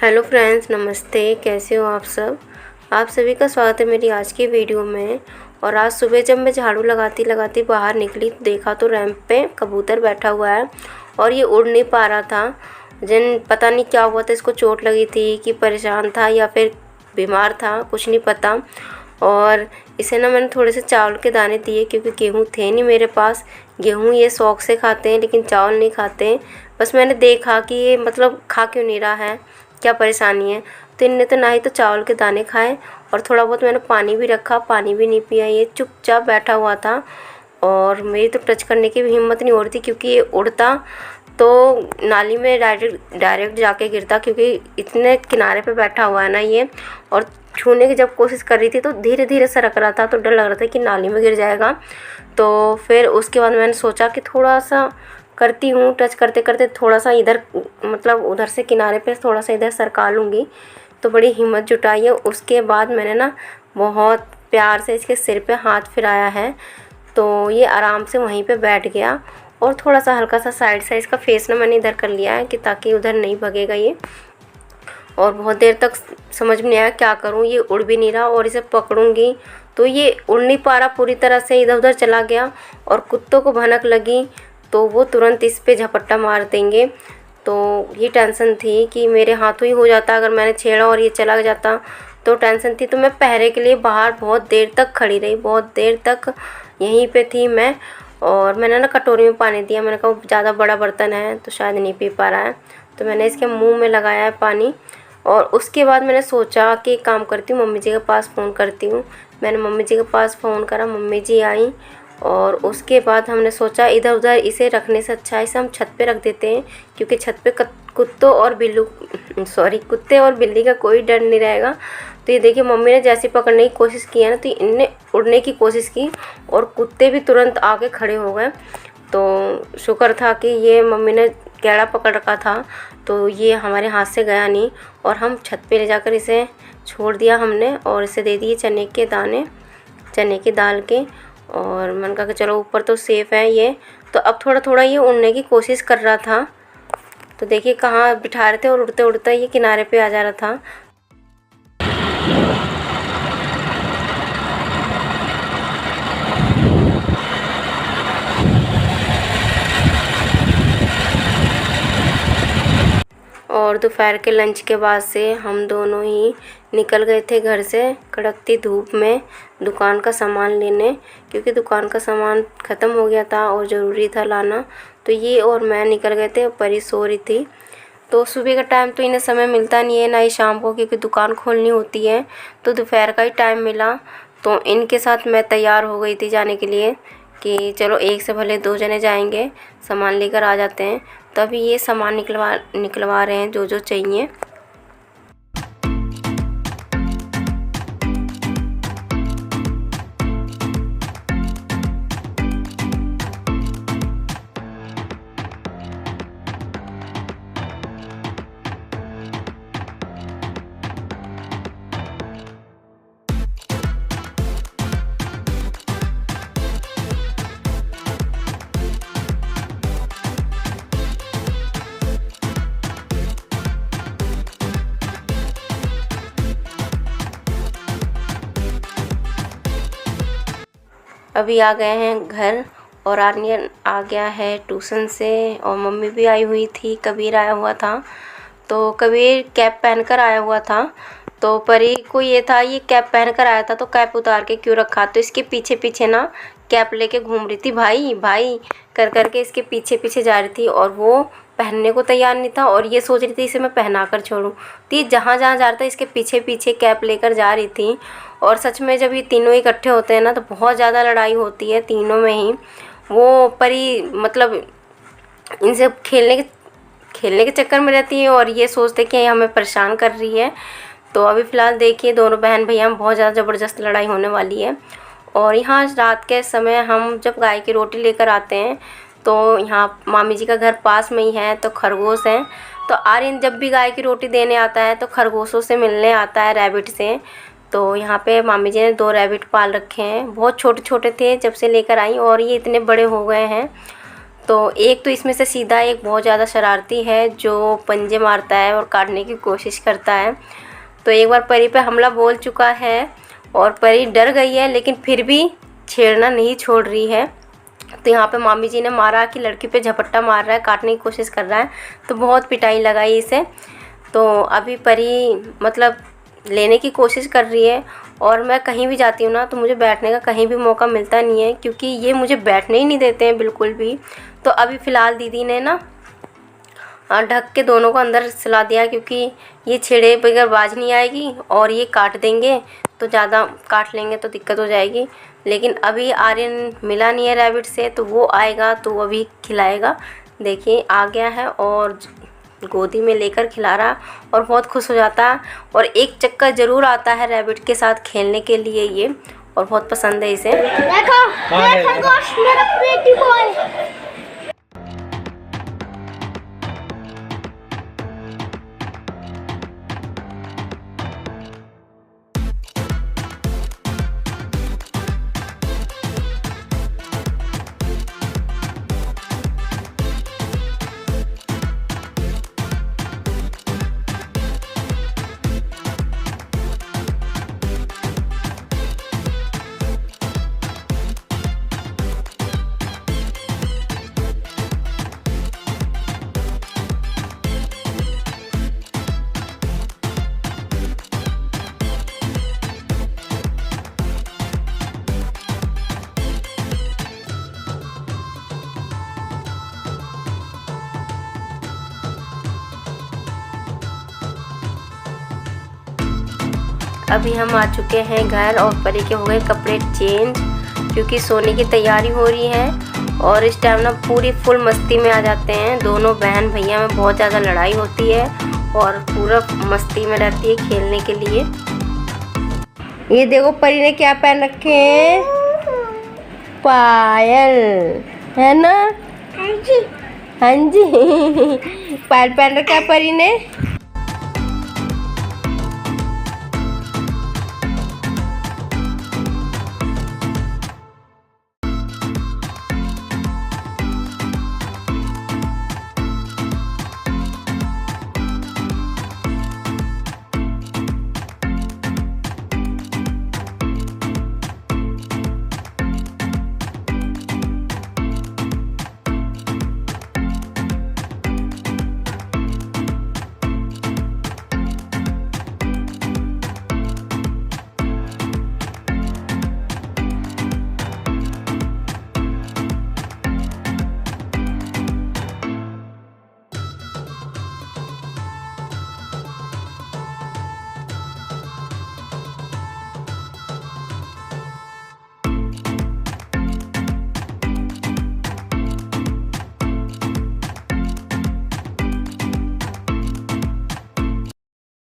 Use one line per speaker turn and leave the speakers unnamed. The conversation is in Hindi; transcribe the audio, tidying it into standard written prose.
हेलो फ्रेंड्स, नमस्ते। कैसे हो आप सब? आप सभी का स्वागत है मेरी आज की वीडियो में। और आज सुबह जब मैं झाड़ू लगाती लगाती बाहर निकली तो देखा तो रैंप पे कबूतर बैठा हुआ है और ये उड़ नहीं पा रहा था। जिन पता नहीं क्या हुआ था, इसको चोट लगी थी कि परेशान था या फिर बीमार था, कुछ नहीं पता। और इसे ना मैंने थोड़े से चावल के दाने दिए क्योंकि गेहूँ थे नहीं मेरे पास। गेहूँ ये शौक़ से खाते हैं लेकिन चावल नहीं खाते। बस मैंने देखा कि ये मतलब खा क्यों नहीं रहा है, क्या परेशानी है। तो इनने तो ना ही तो चावल के दाने खाए और थोड़ा बहुत मैंने पानी भी रखा, पानी भी नहीं पिया। ये चुपचाप बैठा हुआ था और मेरी तो टच करने की भी हिम्मत नहीं हो रही थी क्योंकि ये उड़ता तो नाली में डायरेक्ट जाके गिरता, क्योंकि इतने किनारे पे बैठा हुआ है ना ये। और छूने की जब कोशिश कर रही थी तो धीरे धीरे सरक रहा था, तो डर लग रहा था कि नाली में गिर जाएगा। तो फिर उसके बाद मैंने सोचा कि थोड़ा सा करती हूँ, टच करते करते थोड़ा सा इधर मतलब उधर से किनारे पे थोड़ा सा इधर सरका लूँगी। तो बड़ी हिम्मत जुटाई है। उसके बाद मैंने ना बहुत प्यार से इसके सिर पे हाथ फिराया है तो ये आराम से वहीं पे बैठ गया। और थोड़ा सा हल्का सा साइड से इसका फेस ना मैंने इधर कर लिया है कि ताकि उधर नहीं भगेगा ये। और बहुत देर तक समझ में नहीं आया क्या करूँ, ये उड़ भी नहीं रहा और इसे पकड़ूंगी तो ये उड़ नहीं पा रहा, पूरी तरह से इधर उधर चला गया। और कुत्तों को भनक लगी तो वो तुरंत इस पे झपट्टा मार देंगे। तो ये टेंशन थी कि मेरे हाथों ही हो जाता अगर मैंने छेड़ा और ये चला जाता, तो टेंशन थी। तो मैं पहरे के लिए बाहर बहुत देर तक खड़ी रही, बहुत देर तक यहीं पे थी मैं। और मैंने ना कटोरी में पानी दिया, मैंने कहा ज़्यादा बड़ा बर्तन है तो शायद नहीं पी पा रहा है, तो मैंने इसके मुंह में लगाया है पानी। और उसके बाद मैंने सोचा कि एक काम करती हूँ, मम्मी जी के पास फ़ोन करती हूँ। मैंने मम्मी जी के पास फ़ोन करा, मम्मी जी आई। और उसके बाद हमने सोचा इधर उधर इसे रखने से अच्छा है इसे हम छत पे रख देते हैं, क्योंकि छत पे कुत्ते और बिल्ली का कोई डर नहीं रहेगा। तो ये देखिए मम्मी ने जैसे पकड़ने की कोशिश की है ना, तो इनने उड़ने की कोशिश की और कुत्ते भी तुरंत आके खड़े हो गए। तो शुक्र था कि ये मम्मी ने कैड़ा पकड़ रखा था तो ये हमारे हाथ से गया नहीं। और हम छत पे ले जाकर इसे छोड़ दिया हमने और इसे दे दिए चने के दाने, चने की दाल के। और मैंने कहा कि चलो ऊपर तो सेफ़ है ये। तो अब थोड़ा थोड़ा ये उड़ने की कोशिश कर रहा था। तो देखिए कहाँ बिठा रहे थे और उड़ते उड़ते ये किनारे पे आ जा रहा था। और दोपहर के लंच के बाद से हम दोनों ही निकल गए थे घर से कड़कती धूप में दुकान का सामान लेने, क्योंकि दुकान का सामान ख़त्म हो गया था और ज़रूरी था लाना। तो ये और मैं निकल गए थे, परी सो रही थी। तो सुबह का टाइम तो इन्हें समय मिलता नहीं है, ना ही शाम को, क्योंकि दुकान खोलनी होती है। तो दोपहर का ही टाइम मिला तो इनके साथ मैं तैयार हो गई थी जाने के लिए कि चलो एक से भले दो जने जाएंगे, सामान लेकर आ जाते हैं। तभी ये सामान निकलवा रहे हैं जो जो चाहिए। अभी आ गए हैं घर और आर्यन आ गया है ट्यूशन से और मम्मी भी आई हुई थी, कबीर आया हुआ था। तो कबीर कैप पहनकर आया हुआ था। तो परी को ये था ये कैप पहनकर आया था तो कैप उतार के क्यों रखा, तो इसके पीछे पीछे ना कैप लेके घूम रही थी, भाई भाई कर करके इसके पीछे पीछे जा रही थी। और वो पहनने को तैयार नहीं था और ये सोच रही थी इसे मैं पहना कर छोड़ूं। तो ये जहाँ जहाँ जा रहा था इसके पीछे पीछे कैप लेकर जा रही थी। और सच में जब ये तीनों इकट्ठे होते हैं ना तो बहुत ज़्यादा लड़ाई होती है तीनों में ही। वो परी मतलब इनसे खेलने के चक्कर में रहती है और ये सोचते कि ये हमें परेशान कर रही है। तो अभी फ़िलहाल देखिए दोनों बहन भैया में बहुत ज़्यादा ज़बरदस्त लड़ाई होने वाली है। और यहाँ रात के समय हम जब गाय की रोटी लेकर आते हैं तो यहाँ मामी जी का घर पास में ही है, तो खरगोश हैं। तो आर्यन जब भी गाय की रोटी देने आता है तो खरगोशों से मिलने आता है, रैबिट से। तो यहाँ पे मामी जी ने 2 रैबिट पाल रखे हैं, बहुत छोटे छोटे थे जब से लेकर आई और ये इतने बड़े हो गए हैं। तो एक तो इसमें से सीधा एक बहुत ज़्यादा शरारती है जो पंजे मारता है और काटने की कोशिश करता है। तो एक बार परी पे हमला बोल चुका है और परी डर गई है, लेकिन फिर भी छेड़ना नहीं छोड़ रही है। तो यहाँ पे मामी जी ने मारा कि लड़की पे झपट्टा मार रहा है, काटने की कोशिश कर रहा है, तो बहुत पिटाई लगाई इसे। तो अभी परी मतलब लेने की कोशिश कर रही है। और मैं कहीं भी जाती हूँ ना तो मुझे बैठने का कहीं भी मौका मिलता नहीं है, क्योंकि ये मुझे बैठने ही नहीं देते हैं बिल्कुल भी। तो अभी फ़िलहाल दीदी ने ना ढक के दोनों को अंदर सुला दिया, क्योंकि ये छेड़े बगैर बाज नहीं आएगी और ये काट देंगे तो ज़्यादा काट लेंगे तो दिक्कत हो जाएगी। लेकिन अभी आर्यन मिला नहीं है रैबिट से, तो वो आएगा तो वो अभी खिलाएगा। देखिए आ गया है और गोदी में लेकर खिला रहा और बहुत खुश हो जाता है। और एक चक्कर ज़रूर आता है रैबिट के साथ खेलने के लिए ये, और बहुत पसंद है इसे।
देखो मेरा खरगोश, मेरा प्रेटी बॉय।
अभी हम आ चुके हैं घर और परी के हो गए कपड़े चेंज, क्योंकि सोने की तैयारी हो रही है। और इस टाइम ना पूरी फुल मस्ती में आ जाते हैं। दोनों बहन भैया में बहुत ज़्यादा लड़ाई होती है और पूरा मस्ती में रहती है खेलने के लिए। ये देखो परी ने क्या पहन रखे हैं, पायल है ना।
हाँ जी,
हाँ जी पायल पहन रखा है परी ने।